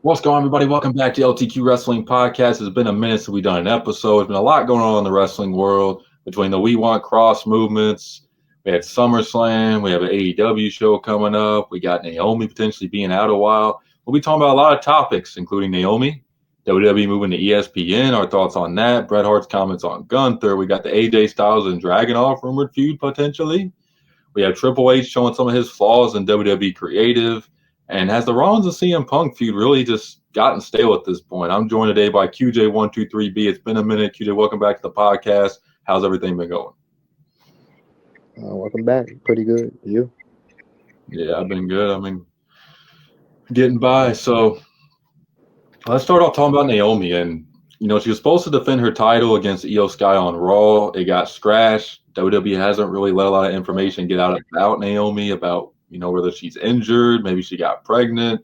What's going on, everybody? Welcome back to LTQ Wrestling Podcast. It's been a minute since we've done an episode. There's been a lot going on in the wrestling world between the We Want Cross movements. We had SummerSlam. We have an AEW show coming up. We got Naomi potentially being out a while. We'll be talking about a lot of topics, including Naomi, WWE moving to ESPN, our thoughts on that, Bret Hart's comments on Gunther. We got the AJ Styles and Dragunov rumored feud potentially. We have Triple H showing some of his flaws in WWE creative. And has the Rollins and CM Punk feud really just gotten stale at this point? I'm joined today by QJ123B. It's been a minute. QJ, welcome back to the podcast. How's everything been going? Welcome back. Pretty good. You? Yeah, I've been good. I mean, getting by. So let's start off talking about Naomi. And, she was supposed to defend her title against Io Sky on Raw. It got scratched. WWE hasn't really let a lot of information get out about Naomi, about, whether she's injured, maybe she got pregnant.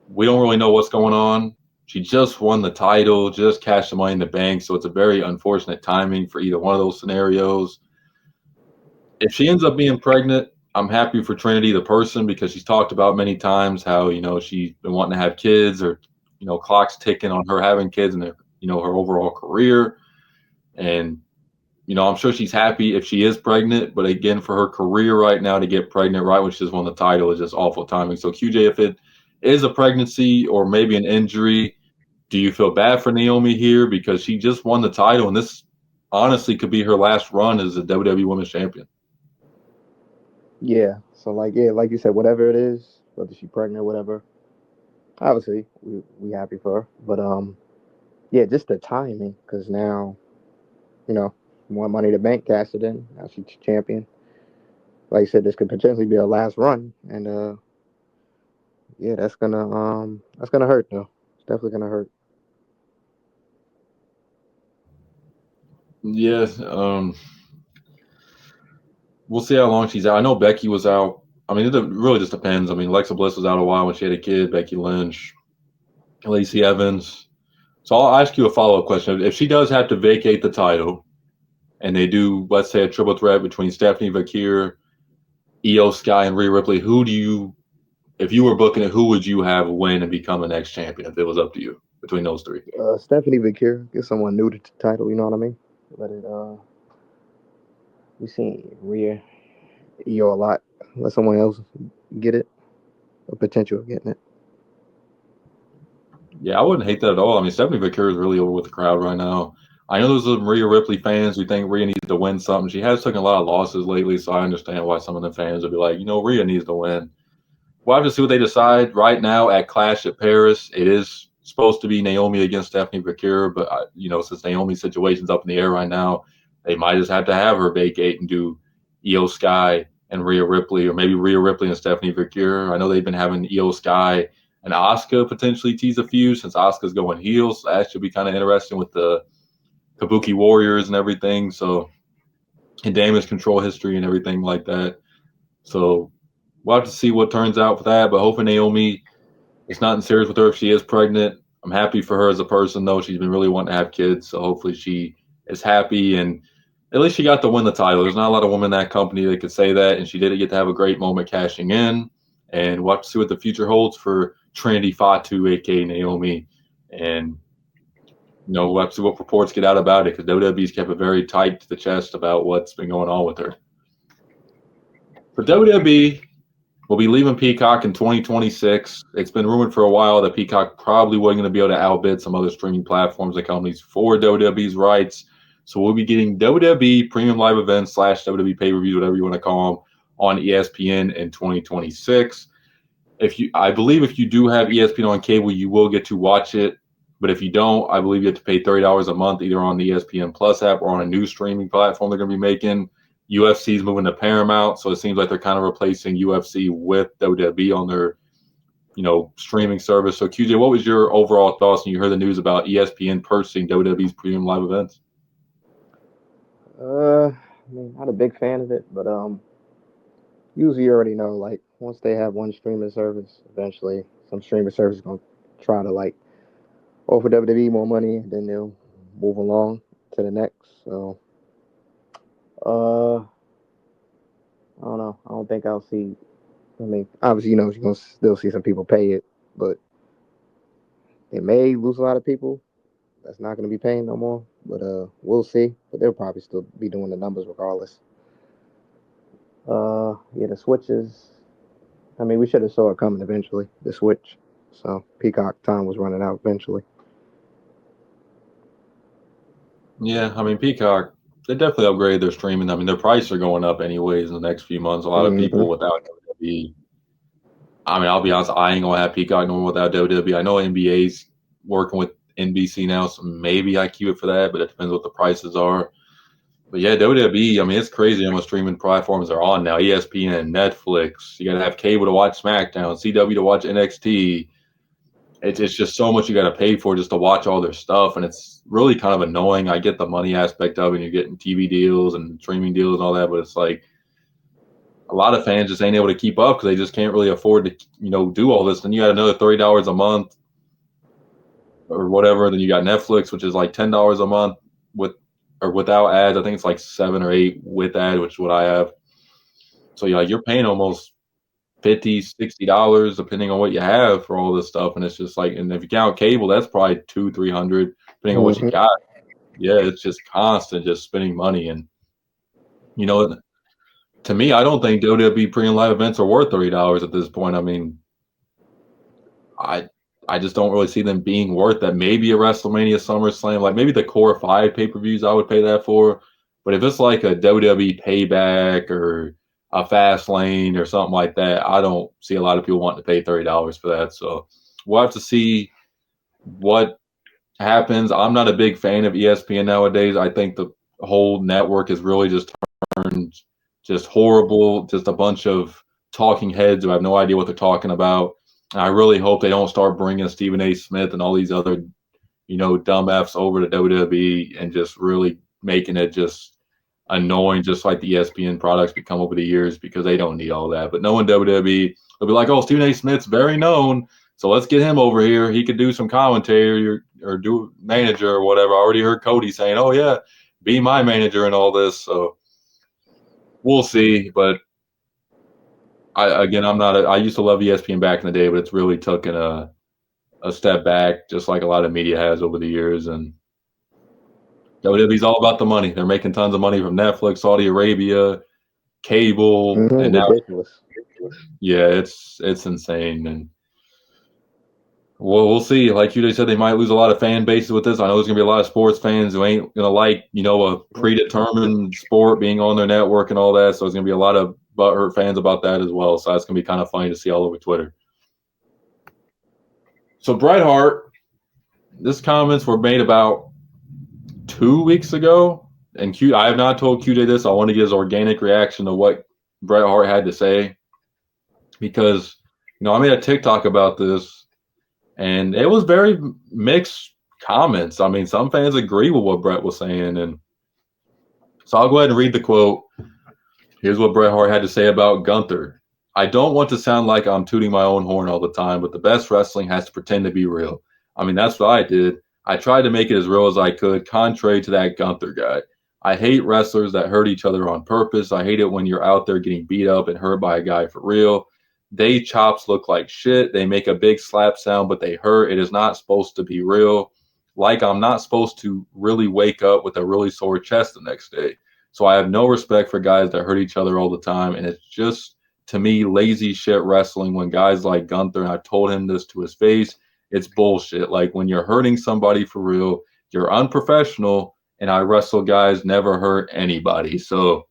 We don't really know what's going on. She just won the title, just cashed the Money in the Bank, so it's a very unfortunate timing for either one of those scenarios. If she ends up being pregnant, I'm happy for Trinity, the person, because she's talked about many times how, she's been wanting to have kids or, clock's ticking on her having kids and, her overall career. And, I'm sure she's happy if she is pregnant, but again, for her career right now to get pregnant right when she just won the title is just awful timing. So QJ, if it is a pregnancy or maybe an injury, do you feel bad for Naomi here because she just won the title and this honestly could be her last run as a WWE Women's Champion? Yeah. So like you said, whatever it is, whether she's pregnant or whatever, obviously we happy for her. But yeah, just the timing, because now, you know, more Money in the Bank cashed it in. Now she's champion. Like you said, this could potentially be her last run, and yeah, that's gonna hurt though. It's definitely gonna hurt. Yes, we'll see how long she's out. I know Becky was out. I mean, it really just depends. I mean, Alexa Bliss was out a while when she had a kid. Becky Lynch, Lacey Evans. So I'll ask you a follow-up question. If she does have to vacate the title, and they do, let's say, a triple threat between Stephanie Vakir, Io Sky, and Rhea Ripley, if you were booking it, who would you have win and become the next champion if it was up to you between those three? Stephanie Vakir, get someone new to the title. You know what I mean? Let it. We seen Rhea, Io a lot. Let someone else get it. A potential of getting it. Yeah, I wouldn't hate that at all. I mean, Stephanie Vakir is really over with the crowd right now. I know there's some Rhea Ripley fans who think Rhea needs to win something. She has taken a lot of losses lately, so I understand why some of the fans would be like, Rhea needs to win. We'll have to see what they decide. Right now at Clash at Paris, it is supposed to be Naomi against Stephanie Vakir, but since Naomi's situation's up in the air right now, they might just have to have her vacate and do Io Sky and Rhea Ripley, or maybe Rhea Ripley and Stephanie Vakir. I know they've been having Io Sky and Asuka potentially tease a feud since Asuka's going heel. So that should be kind of interesting with the Kabuki Warriors and everything. So, and damage control history and everything like that. So we'll have to see what turns out for that. But hoping Naomi is not in serious with her if she is pregnant. I'm happy for her as a person, though. She's been really wanting to have kids. So hopefully she is happy. And at least she got to win the title. There's not a lot of women in that company that could say that. And she did get to have a great moment cashing in. And we'll have to see what the future holds for Trinity Fatu, a.k.a. Naomi. And, we'll have to see what reports get out about it because WWE's kept it very tight to the chest about what's been going on with her. For WWE, we'll be leaving Peacock in 2026. It's been rumored for a while that Peacock probably wasn't going to be able to outbid some other streaming platforms and companies for WWE's rights. So we'll be getting WWE premium live events / WWE pay-per-views, whatever you want to call them, on ESPN in 2026. I believe if you do have ESPN on cable, you will get to watch it. But if you don't, I believe you have to pay $30 a month either on the ESPN Plus app or on a new streaming platform they're going to be making. UFC's moving to Paramount, so it seems like they're kind of replacing UFC with WWE on their, streaming service. So QJ, what was your overall thoughts when you heard the news about ESPN purchasing WWE's premium live events? I mean, not a big fan of it, but usually you already know, like, once they have one streaming service, eventually some streaming service is gonna try to like offer WWE more money, and then they'll move along to the next. So, I don't know. I don't think I'll see. I mean, obviously, you're gonna still see some people pay it, but They may lose a lot of people. That's not going to be paying no more, but we'll see. But they'll probably still be doing the numbers regardless. Yeah, the switches. I mean, we should have saw it coming eventually. The switch. So Peacock time was running out eventually. Yeah, I mean Peacock, they definitely upgraded their streaming. I mean their prices are going up anyways in the next few months. A lot of people Mm-hmm. without WWE. I mean, I'll be honest, I ain't gonna have Peacock no more without WWE. I know NBA's working with NBC now, so maybe I keep it for that, but it depends what the prices are. But yeah, WWE, I mean, it's crazy how much streaming platforms are on now. ESPN, Netflix, you gotta have cable to watch SmackDown, CW to watch NXT. It's just so much you got to pay for just to watch all their stuff, and it's really kind of annoying. I get the money aspect of it, and you're getting TV deals and streaming deals and all that, but it's like a lot of fans just ain't able to keep up because they just can't really afford to, do all this. Then you got another $30 a month or whatever. Then you got Netflix, which is like $10 a month with or without ads. I think it's like 7 or 8 with ad, which is what I have. So you're paying almost $50, $60 depending on what you have for all this stuff, and it's just like, and if you count cable, that's probably 200, 300 depending on what you Mm-hmm. got. Yeah, it's just constant, just spending money, and you know, to me, I don't think WWE premium live events are worth $30 at this point. I mean, I I just don't really see them being worth that. Maybe a WrestleMania, SummerSlam, like maybe the core five pay-per-views I would pay that for. But if it's like a WWE Payback or a Fast Lane or something like that, I don't see a lot of people wanting to pay $30 for that. So we'll have to see what happens. I'm not a big fan of ESPN nowadays. I think the whole network is really just turned just horrible, just a bunch of talking heads who have no idea what they're talking about. And I really hope they don't start bringing Stephen A. Smith and all these other, dumb Fs over to WWE and just really making it just annoying, just like the ESPN products become over the years because they don't need all that. But knowing WWE, they'll be like, oh, Stephen A. Smith's very known, so let's get him over here. He could do some commentary or do manager or whatever. I already heard Cody saying, oh, yeah, be my manager and all this. So we'll see. But I used to love ESPN back in the day, but it's really taken a step back, just like a lot of media has over the years. And WWE's all about the money. They're making tons of money from Netflix, Saudi Arabia, cable, Mm-hmm. and now Ridiculous. yeah, it's insane. And well, we'll see. Like you said, they might lose a lot of fan bases with this. I know there's gonna be a lot of sports fans who ain't gonna like, a predetermined sport being on their network and all that. So there's gonna be a lot of butthurt fans about that as well. So that's gonna be kind of funny to see all over Twitter. So Bret Hart, this comments were made about 2 weeks ago, and I have not told QJ this. I want to get his organic reaction to what Bret Hart had to say because I made a TikTok about this, and it was very mixed comments. I mean, some fans agree with what Bret was saying, and so I'll go ahead and read the quote. Here's what Bret Hart had to say about Gunther. I don't want to sound like I'm tooting my own horn all the time, but the best wrestling has to pretend to be real. I mean, that's what I did. I tried to make it as real as I could, contrary to that Gunther guy. I hate wrestlers that hurt each other on purpose. I hate it when you're out there getting beat up and hurt by a guy for real. They chops look like shit. They make a big slap sound, but they hurt. It is not supposed to be real. Like I'm not supposed to really wake up with a really sore chest the next day. So I have no respect for guys that hurt each other all the time. And it's just, to me, lazy shit wrestling when guys like Gunther, and I've told him this to his face, it's bullshit. Like when you're hurting somebody for real, you're unprofessional. And I wrestle guys never hurt anybody. So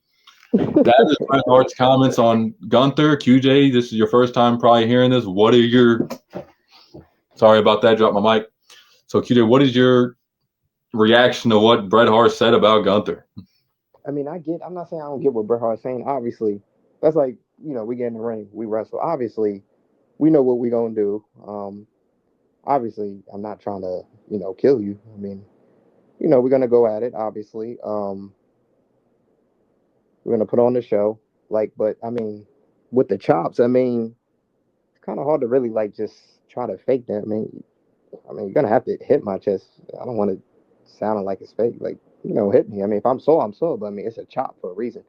that is Bret Hart's comments on Gunther. QJ, this is your first time probably hearing this. What are your sorry about that, drop my mic. So QJ, what is your reaction to what Bret Hart said about Gunther? I mean, I'm not saying I don't get what Bret Hart's saying. Obviously, that's like, we get in the ring, we wrestle. Obviously, we know what we're going to do. Obviously, I'm not trying to, kill you. I mean, we're going to go at it, obviously. We're going to put on the show. Like, but I mean, with the chops, I mean, it's kind of hard to really, like, just try to fake that. I mean, you're going to have to hit my chest. I don't want to sound like it's fake. Like, hit me. I mean, if I'm sore, I'm sore. But I mean, it's a chop for a reason.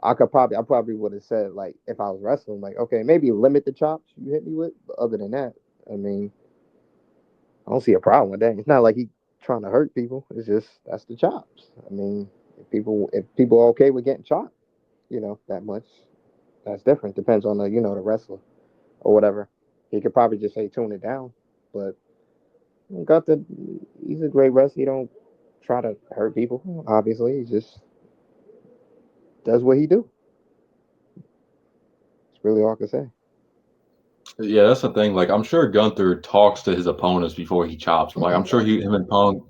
I probably would have said, like, if I was wrestling, like, okay, maybe limit the chops you hit me with. But other than that, I mean, I don't see a problem with that. It's not like he trying to hurt people. It's just that's the chops. I mean, if people are okay with getting chopped, that much, that's different. Depends on the wrestler or whatever. He could probably just say tune it down. But he's a great wrestler. He don't try to hurt people. Obviously, he just does what he do. It's really all I can say. Yeah, that's the thing. Like, I'm sure Gunther talks to his opponents before he chops them. Like, I'm sure him and Punk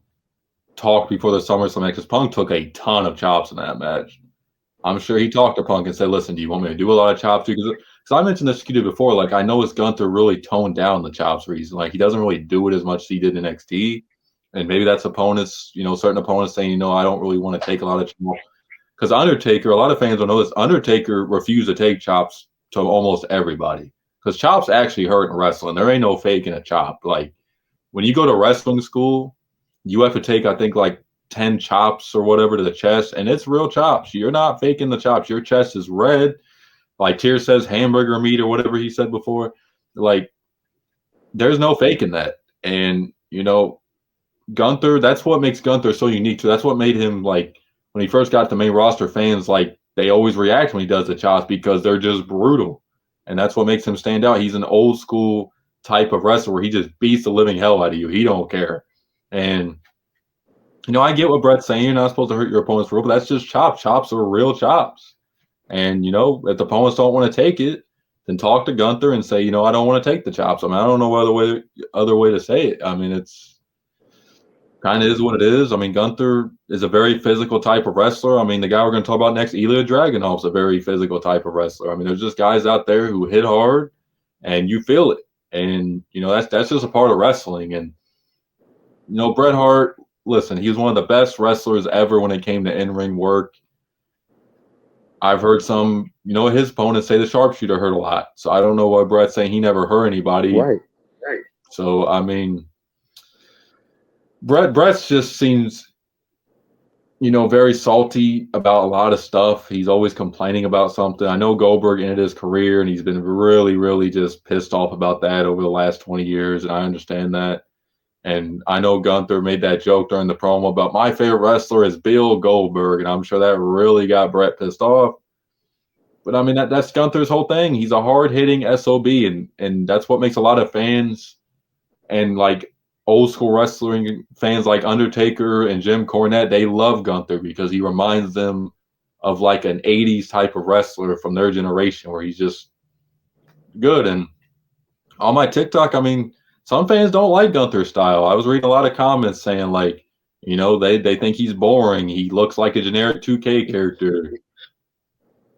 talked before the SummerSlam match because Punk took a ton of chops in that match. I'm sure he talked to Punk and said, "Listen, do you want me to do a lot of chops?" Because I mentioned this to you before. Like, I noticed Gunther really toned down the chops recently. Like, he doesn't really do it as much as he did in NXT, and maybe that's opponents, certain opponents saying, I don't really want to take a lot of chops. Because Undertaker, a lot of fans don't know this. Undertaker refused to take chops to almost everybody because chops actually hurt in wrestling. There ain't no faking a chop. Like, when you go to wrestling school, you have to take, I think, like 10 chops or whatever to the chest, and it's real chops. You're not faking the chops. Your chest is red. Like Tier says, hamburger meat or whatever he said before. Like, there's no faking that. And, Gunther, that's what makes Gunther so unique too. That's what made him, like, when he first got the main roster, fans, like, they always react when he does the chops because they're just brutal. And that's what makes him stand out. He's an old school type of wrestler where he just beats the living hell out of you. He don't care. And I get what Bret's saying. You're not supposed to hurt your opponents for real, but that's just chops. Chops are real chops. And, if the opponents don't want to take it, then talk to Gunther and say, I don't want to take the chops. I mean, I don't know what other way to say it. I mean, it's kind of is what it is. I mean, Gunther is a very physical type of wrestler. I mean, the guy we're going to talk about next, Ilya Dragunov, is a very physical type of wrestler. I mean, there's just guys out there who hit hard and you feel it. And, that's just a part of wrestling. And, Bret Hart, listen, he was one of the best wrestlers ever when it came to in-ring work. I've heard some, his opponents say the sharpshooter hurt a lot. So I don't know why Bret's saying he never hurt anybody. Right. So, I mean, Bret's just seems, very salty about a lot of stuff. He's always complaining about something. I know Goldberg ended his career, and he's been really, really just pissed off about that over the last 20 years, and I understand that. And I know Gunther made that joke during the promo about my favorite wrestler is Bill Goldberg, and I'm sure that really got Bret pissed off. But I mean, that's Gunther's whole thing. He's a hard-hitting SOB, and that's what makes a lot of fans and like old school wrestling fans like Undertaker and Jim Cornette, they love Gunther because he reminds them of like an 80s type of wrestler from their generation where he's just good. And on my TikTok, I mean, some fans don't like Gunther's style. I was reading a lot of comments saying like, they think he's boring. He looks like a generic 2K character.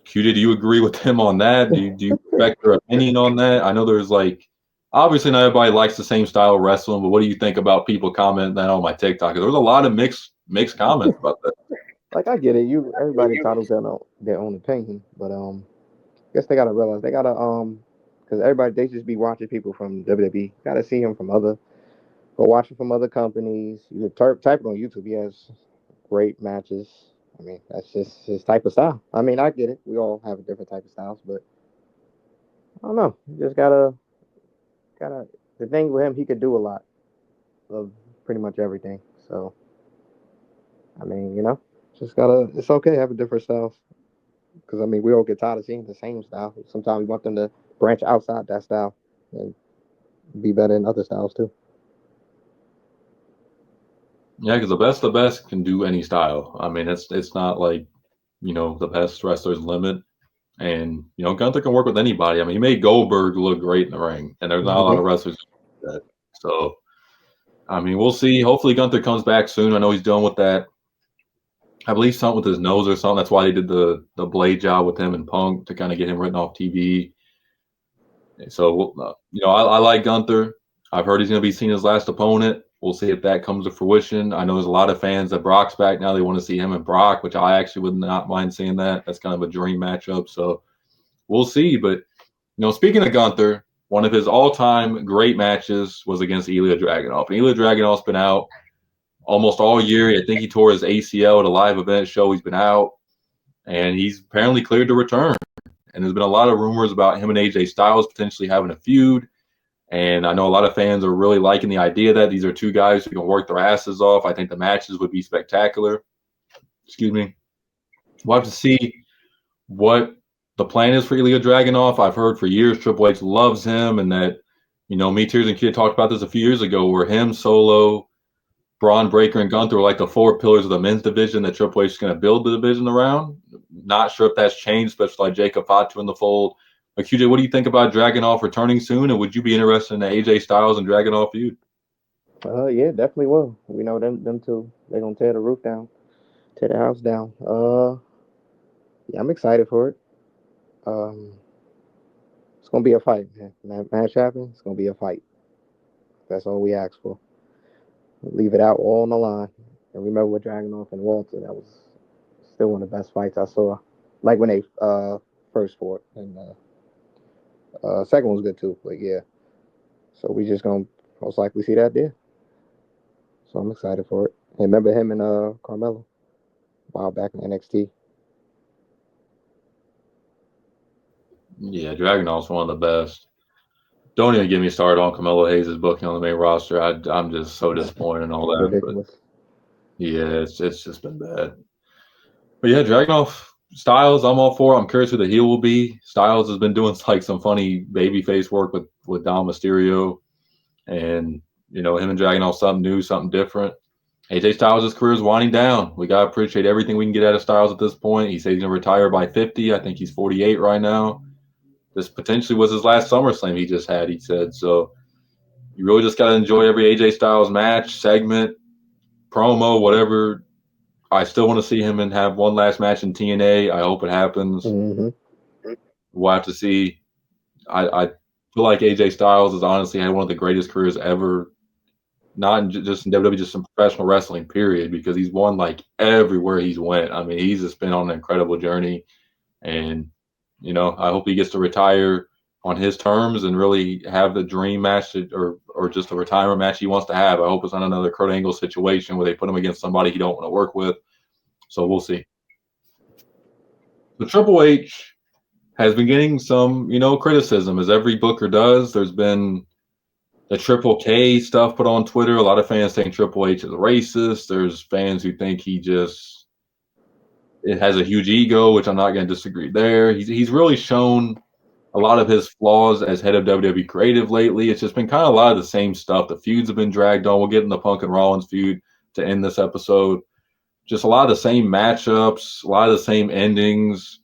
Q, do you agree with him on that? Do you respect their opinion on that? I know there's like, obviously not everybody likes the same style of wrestling, but what do you think about people commenting that on my TikTok? There was a lot of mixed comments about that. Like I get it. Everybody entitled to their own opinion, but I guess they gotta realize they gotta because everybody they just be watching people from WWE. Gotta see him from other, or watching from other companies. You can type it on YouTube. He has great matches. I mean, that's just his type of style. I mean, I get it. We all have a different type of styles, but I don't know. You just gotta. The thing with him, he could do a lot of pretty much everything. So, I mean, just gotta. It's okay to have a different style because I mean, we all get tired of seeing the same style. Sometimes we want them to branch outside that style and be better in other styles too. Yeah, because the best can do any style. I mean, it's not like the best wrestlers limit, and Gunther can work with anybody. I mean, he made Goldberg look great in the ring, and there's not a lot of wrestlers who do that. So, I mean, we'll see. Hopefully, Gunther comes back soon. I know he's done with that. I believe something with his nose or something. That's why they did the blade job with him and Punk to kind of get him written off TV. So, I like Gunther. I've heard he's going to be seen as last opponent. We'll see if that comes to fruition. I know there's a lot of fans that Brock's back now. They want to see him and Brock, which I actually would not mind seeing that. That's kind of a dream matchup. So we'll see. But, speaking of Gunther, one of his all-time great matches was against Ilya Dragunov. And Ilya Dragunov's been out almost all year. I think he tore his ACL at a live event show. He's been out, and he's apparently cleared to return. And there's been a lot of rumors about him and AJ Styles potentially having a feud. And I know a lot of fans are really liking the idea that these are two guys who can work their asses off. I think the matches would be spectacular. Excuse me. We'll have to see what the plan is for Ilya Dragunov. I've heard for years Triple H loves him, and that, me, Tears, and Kid talked about this a few years ago, where him, Solo, Braun Breaker, and Gunther were like the four pillars of the men's division that Triple H is going to build the division around. Not sure if that's changed, especially like Jacob Fatu in the fold. But QJ, what do you think about Dragunov returning soon, and would you be interested in the AJ Styles and Dragunov feud? Yeah, definitely will. We know them two. They're gonna tear the roof down, tear the house down. Yeah, I'm excited for it. Um, it's gonna be a fight, man. When that match happens, it's gonna be a fight. That's all we ask for. Leave it out all on the line. And remember with Dragunov and Walter, that was still one of the best fights I saw. Like when they first fought, and second one was good too. But yeah, so we just gonna most likely see that there. So I'm excited for it. And remember him and Carmelo a while back in NXT. Yeah, Dragunov's one of the best. Don't even get me started on Carmelo Hayes' booking on the main roster. I'm just so disappointed in all that. But Ridiculous. yeah, it's just been bad. But yeah, Dragunov Styles, I'm all for. I'm curious who the heel will be. Styles has been doing like some funny babyface work with Dom Mysterio, and him and Dragunov, something new, something different. AJ Styles' career is winding down. We gotta appreciate everything we can get out of Styles at this point. He said he's gonna retire by 50. I think he's 48 right now. This potentially was his last SummerSlam he just had, he said. So you really just got to enjoy every AJ Styles match, segment, promo, whatever. I still want to see him and have one last match in TNA. I hope it happens. Mm-hmm. We'll have to see. I feel like AJ Styles has honestly had one of the greatest careers ever, not just in WWE, just in professional wrestling, period, because he's won like everywhere he's went. I mean, he's just been on an incredible journey. And, I hope he gets to retire on his terms and really have the dream match or just a retirement match he wants to have. I hope it's not another Kurt Angle situation where they put him against somebody he don't want to work with. So we'll see. The Triple H has been getting some, criticism, as every booker does. There's been the Triple K stuff put on Twitter. A lot of fans think Triple H is racist. There's fans who think it has a huge ego, which I'm not going to disagree there. He's really shown a lot of his flaws as head of WWE Creative lately. It's just been kind of a lot of the same stuff. The feuds have been dragged on. We'll get in the Punk and Rollins feud to end this episode. Just a lot of the same matchups, a lot of the same endings.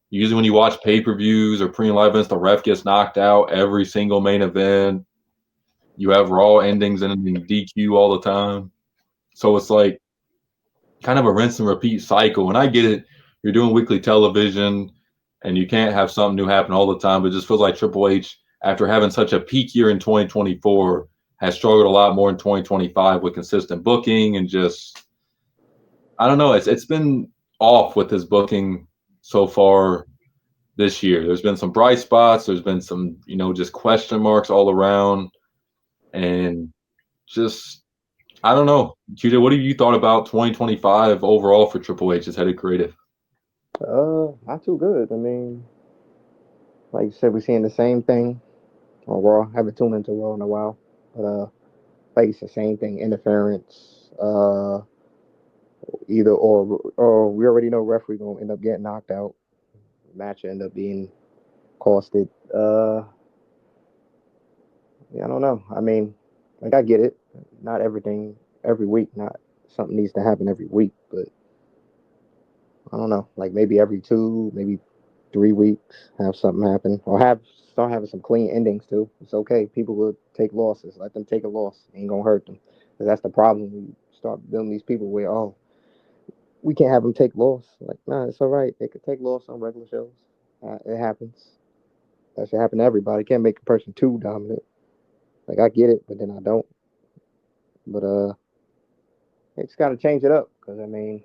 Usually when you watch pay-per-views or pre-live events, the ref gets knocked out every single main event. You have Raw endings and DQ all the time. So it's like kind of a rinse and repeat cycle. And I get it. You're doing weekly television and you can't have something new happen all the time, but it just feels like Triple H, after having such a peak year in 2024, has struggled a lot more in 2025 with consistent booking and just, I don't know. It's been off with his booking so far this year. There's been some bright spots. There's been some, just question marks all around. And just, I don't know. QJ, what have you thought about 2025 overall for Triple H as head of creative? Not too good. I mean, like you said, we're seeing the same thing on Raw. Haven't tuned into Raw in a while, but like it's the same thing. Interference. Either or we already know referee gonna end up getting knocked out. Match end up being costed. Yeah, I don't know. I mean, like I get it. Not everything every week. Not something needs to happen every week, but I don't know. Like maybe every 2, maybe 3 weeks, have something happen, or start having some clean endings too. It's okay. People will take losses. Let them take a loss. Ain't gonna hurt them. Because that's the problem. We start building these people where we can't have them take loss. Like nah, it's all right. They could take loss on regular shows. It happens. That should happen to everybody. Can't make a person too dominant. Like I get it, but then I don't. But they just gotta change it up. Because I mean,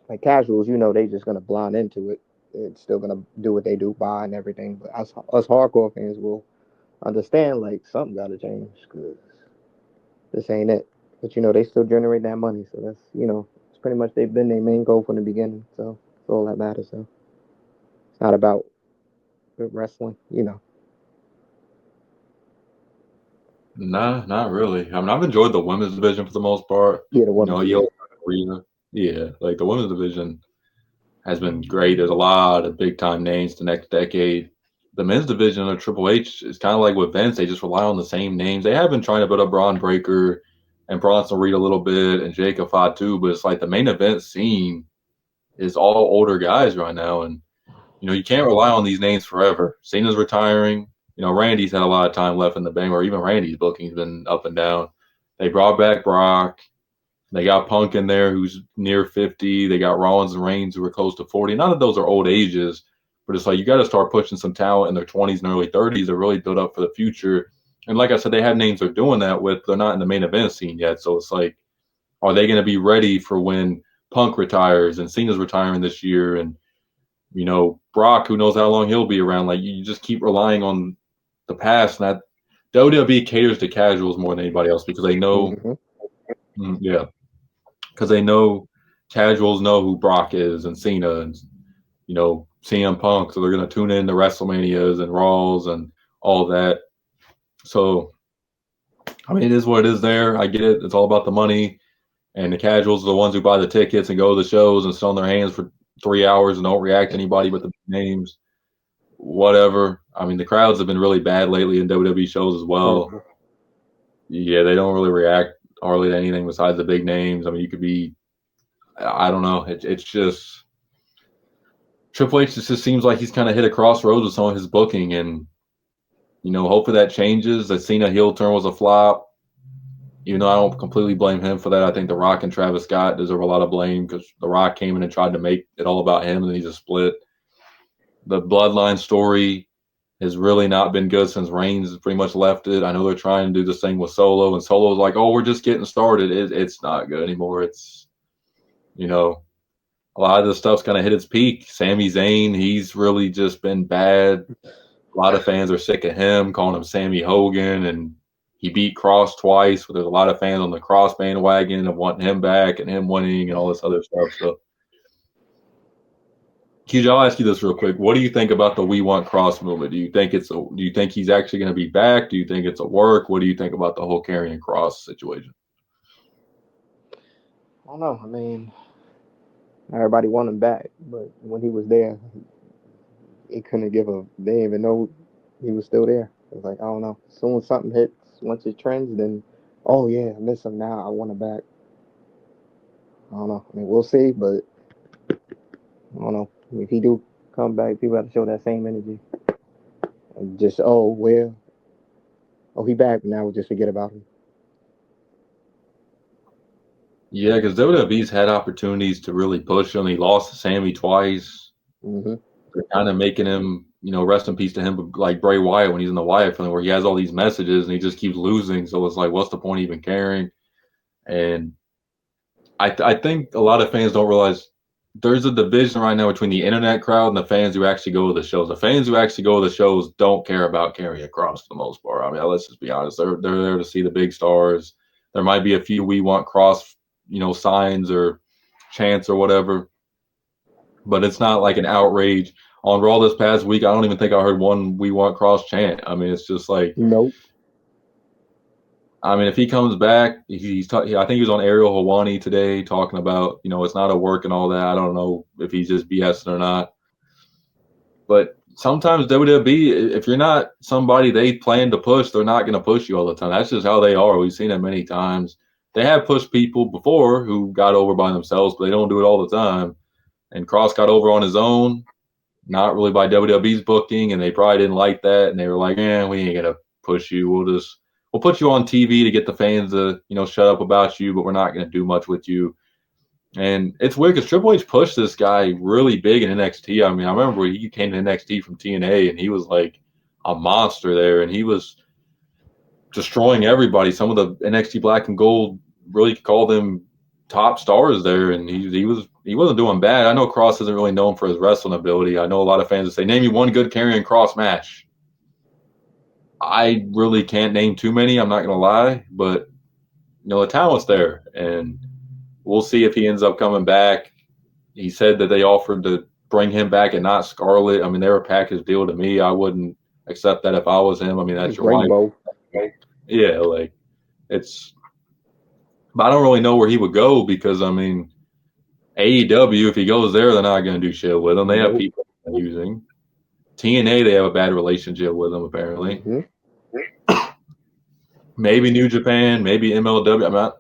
like casuals, they just gonna blind into it. It's still gonna do what they do, buy and everything. But us hardcore fans will understand like something gotta change because this ain't it. But they still generate that money, so that's it's pretty much they've been their main goal from the beginning. So that's all that matters. So it's not about wrestling. Nah, not really. I mean, I've enjoyed the women's division for the most part. Yeah, the You women's know, division. yeah, like the women's division has been great. There's a lot of big time names the next decade. The men's division of Triple H is kind of like with Vince. They just rely on the same names. They have been trying to build up Braun Breaker and Bronson Reed a little bit and Jacob Fatu, but it's like the main event scene is all older guys right now. And, you know, you can't rely on these names forever. Cena's retiring. You know, Randy's had a lot of time left in the bank, or even Randy's booking's been up and down. They brought back Brock. They got Punk in there who's near 50. They got Rollins and Reigns who are close to 40. None of those are old ages, but it's like you got to start pushing some talent in their 20s and early 30s to really build up for the future. And like I said, they have names they're doing that with. They're not in the main event scene yet. So it's like, are they going to be ready for when Punk retires and Cena's retiring this year? And, you know, Brock, who knows how long he'll be around? Like, you just keep relying on the past. And that WWE caters to casuals more than anybody else because they know, Mm-hmm. yeah, because they know casuals know who Brock is and Cena and you know CM Punk, so they're going to tune in to WrestleManias and Raws and all that. So I mean, it is what it is. There, I get it. It's all about the money, and the casuals are the ones who buy the tickets and go to the shows and sit on their hands for 3 hours and don't react to anybody but the names. Whatever. I mean, the crowds have been really bad lately in WWE shows as well. Horrible. Yeah, they don't really react hardly to anything besides the big names. I mean, you could be, I don't know. It's just Triple H just seems like he's kind of hit a crossroads with some of his booking, and you know, hopefully that changes. The Cena heel turn was a flop, even though I don't completely blame him for that. I think The Rock and Travis Scott deserve a lot of blame because The Rock came in and tried to make it all about him, and then he just split. The Bloodline story has really not been good since Reigns has pretty much left it. I know they're trying to do this thing with Solo, and Solo's like, "Oh, we're just getting started." It's not good anymore. It's you know, a lot of this stuff's kind of hit its peak. Sami Zayn, he's really just been bad. A lot of fans are sick of him, calling him Sammy Hogan, and he beat Cross twice. But there's a lot of fans on the Cross bandwagon of wanting him back and him winning and all this other stuff. So, QJ, I'll ask you this real quick. What do you think about the We Want Cross movement? Do you think he's actually going to be back? Do you think it's a work? What do you think about the whole carrying Cross situation? I don't know. I mean, everybody want him back, but when he was there, he couldn't give a. They didn't even know he was still there. It was like I don't know. As soon as something hits, once it trends, then oh yeah, I miss him now. I want him back. I don't know. I mean, we'll see, but I don't know. If he do come back, people have to show that same energy. And just he back now. We'll just forget about him. Yeah, because WWE's had opportunities to really push him. He lost to Sammy twice. Mm-hmm. They're kind of making him, you know, rest in peace to him, like Bray Wyatt when he's in the Wyatt family, where he has all these messages and he just keeps losing. So it's like, what's the point of even caring? And I think a lot of fans don't realize there's a division right now between the internet crowd and the fans who actually go to the shows. The fans who actually go to the shows don't care about carrying across for the most part. I mean, let's just be honest. They're there to see the big stars. There might be a few We Want Cross, you know, signs or chants or whatever, but it's not like an outrage. On Raw this past week, I don't even think I heard one We Want Cross chant. I mean, it's just like, Nope. I mean, if he comes back, I think he was on Ariel Hawani today talking about, you know, it's not a work and all that. I don't know if he's just BSing or not. But sometimes WWE, if you're not somebody they plan to push, they're not going to push you all the time. That's just how they are. We've seen it many times. They have pushed people before who got over by themselves, but they don't do it all the time. And Cross got over on his own, not really by WWE's booking, and they probably didn't like that. And they were like, we ain't going to push you. We'll put you on TV to get the fans to, you know, shut up about you, but we're not going to do much with you. And it's weird because Triple H pushed this guy really big in NXT. I mean, I remember he came to NXT from TNA and he was like a monster there and he was destroying everybody. Some of the NXT Black and Gold really called him top stars there, and he wasn't doing bad. I know Cross isn't really known for his wrestling ability. I know a lot of fans that say, name me one good carrying Cross match. I really can't name too many, I'm not going to lie, but you know, the talent's there, and we'll see if he ends up coming back. He said that they offered to bring him back and not Scarlett. I mean, they're a package deal to me. I wouldn't accept that if I was him. I mean, that's your Bring wife. both. Yeah, like it's. But I don't really know where he would go because I mean, AEW, if he goes there, they're not going to do shit with him. They have Nope. people using TNA. They have a bad relationship with him apparently. Hmm. Maybe New Japan, maybe MLW.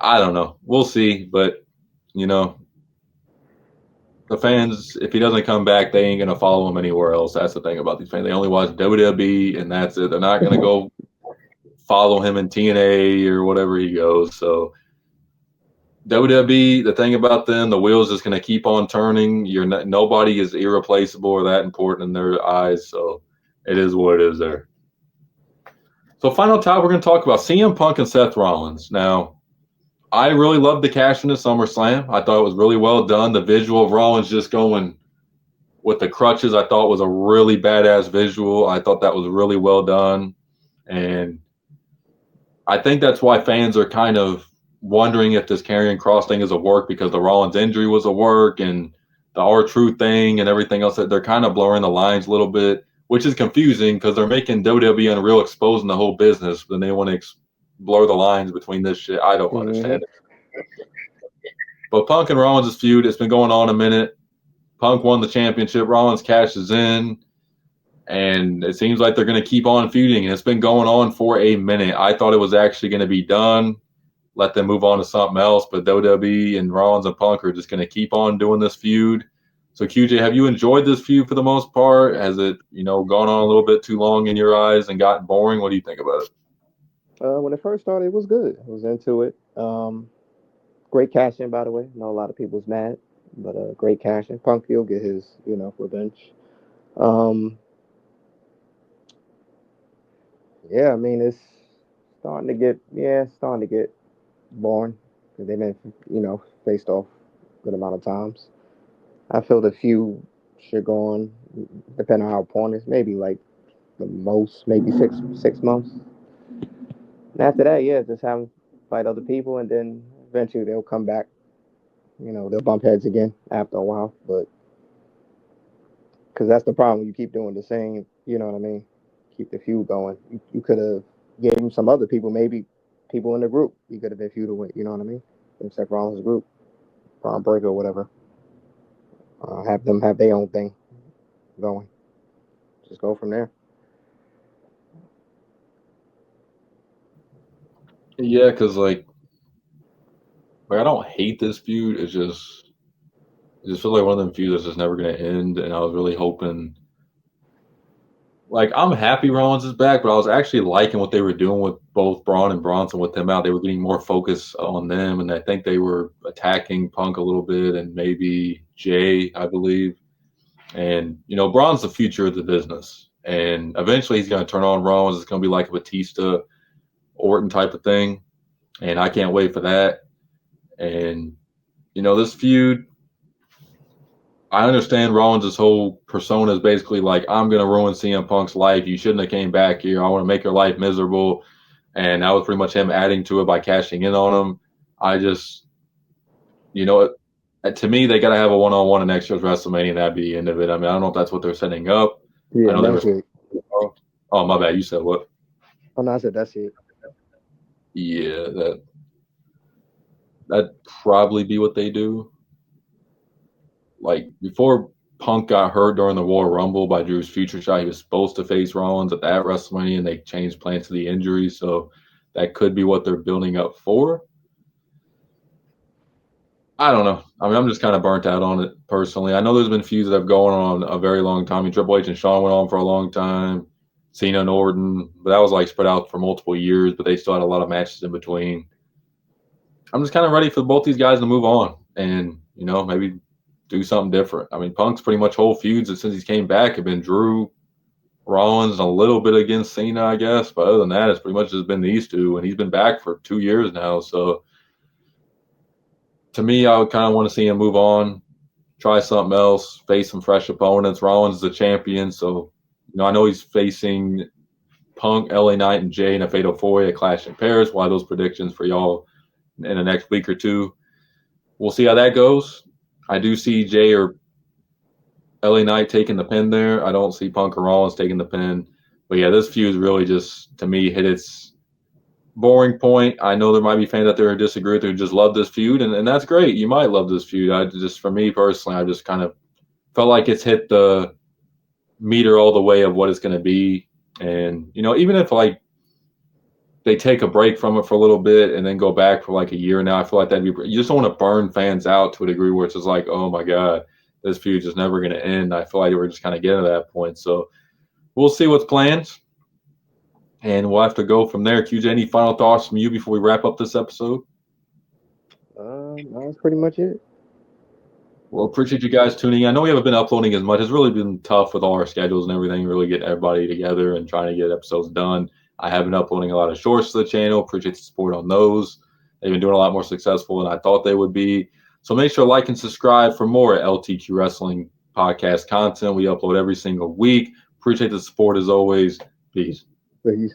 I don't know. We'll see. But you know, the fans, if he doesn't come back, they ain't gonna follow him anywhere else. That's the thing about these fans. They only watch WWE, and that's it. They're not gonna go follow him in TNA or whatever he goes. So WWE, the thing about them, the wheel's just gonna keep on turning. Nobody is irreplaceable or that important in their eyes. So it is what it is there. So final topic, we're gonna talk about CM Punk and Seth Rollins. Now, I really loved the cash in the SummerSlam. I thought it was really well done. The visual of Rollins just going with the crutches, I thought was a really badass visual. I thought that was really well done. And I think that's why fans are kind of wondering if this carrying cross thing is a work because the Rollins injury was a work and the R-Truth thing and everything else. That they're kind of blurring the lines a little bit, which is confusing because they're making WWE Unreal exposing the whole business. Then they want to blur the lines between this shit. I don't understand it. But Punk and Rollins' feud, it's been going on a minute. Punk won the championship. Rollins cashes in. And it seems like they're going to keep on feuding. And it's been going on for a minute. I thought it was actually going to be done. Let them move on to something else. But WWE and Rollins and Punk are just going to keep on doing this feud. So, QJ, have you enjoyed this feud for the most part? Has it, gone on a little bit too long in your eyes and gotten boring? What do you think about it? When it first started, it was good. I was into it. Great cash in, by the way. I know a lot of people's mad, but great cash in. Punk will get his, revenge. Um, yeah, I mean it's starting to get boring because they've been, faced off a good amount of times. I feel the few should go on, depending on how porn is, maybe like the most, maybe 6 months. And after that, yeah, just have them fight other people, and then eventually they'll come back. They'll bump heads again after a while, but because that's the problem. You keep doing the same, you know what I mean? Keep the feud going. You could have gave him some other people, maybe people in the group. You could have been feuding with, you know what I mean? In Seth Rollins' group, Braun Breaker or whatever. Have them have their own thing going. Just go from there. Yeah, because, I don't hate this feud. It just feels like one of them feuds that's just never going to end. And I was really hoping. I'm happy Rollins is back, but I was actually liking what they were doing with both Braun and Bronson with them out. They were getting more focus on them, and I think they were attacking Punk a little bit and maybe Jay, I believe. And, Braun's the future of the business. And eventually he's going to turn on Rollins. It's going to be like a Batista Orton type of thing. And I can't wait for that. And, this feud, I understand Rollins' whole persona is basically like, I'm going to ruin CM Punk's life. You shouldn't have came back here. I want to make your life miserable. And that was pretty much him adding to it by cashing in on him. I just, to me, they got to have a one-on-one in next year's WrestleMania, and that'd be the end of it. I mean, I don't know if that's what they're setting up. I Yeah, know they that's were. it. Oh, my bad. You said what? Oh, no, I said that's it. Yeah, that'd probably be what they do. Before Punk got hurt during the Royal Rumble by Drew's future shot, he was supposed to face Rollins at that WrestleMania, and they changed plans to the injury. So that could be what they're building up for. I don't know. I mean, I'm just kind of burnt out on it personally. I know there's been feuds that have gone on a very long time. I mean, Triple H and Shawn went on for a long time. Cena and Orton, but that was spread out for multiple years, but they still had a lot of matches in between. I'm just kind of ready for both these guys to move on and, maybe do something different. I mean, Punk's pretty much whole feuds since he came back have been Drew, Rollins, and a little bit against Cena, I guess. But other than that, it's pretty much just been these two, and he's been back for 2 years now. So to me, I would kind of want to see him move on, try something else, face some fresh opponents. Rollins is the champion, so I know he's facing Punk, LA Knight, and Jay in a Fatal 4-Way at Clash in Paris. We'll have those predictions for y'all in the next week or two. We'll see how that goes. I do see Jay or LA Knight taking the pin there. I don't see Punk or Rollins taking the pin. But yeah, this feud really just, to me, hit its boring point. I know there might be fans out there who disagree with it, who just love this feud, and that's great. You might love this feud. For me personally, I just kind of felt like it's hit the meter all the way of what it's going to be. And, even if like they take a break from it for a little bit and then go back for like a year now, I feel like you just don't want to burn fans out to a degree where it's just like, oh my God, this feud is never going to end. I feel like we're just kind of getting to that point. So we'll see what's planned. And we'll have to go from there. QJ, any final thoughts from you before we wrap up this episode? That's pretty much it. Well, appreciate you guys tuning in. I know we haven't been uploading as much. It's really been tough with all our schedules and everything, really getting everybody together and trying to get episodes done. I have been uploading a lot of shorts to the channel. Appreciate the support on those. They've been doing a lot more successful than I thought they would be. So make sure to like and subscribe for more LTQ Wrestling podcast content. We upload every single week. Appreciate the support as always. Peace. Peace.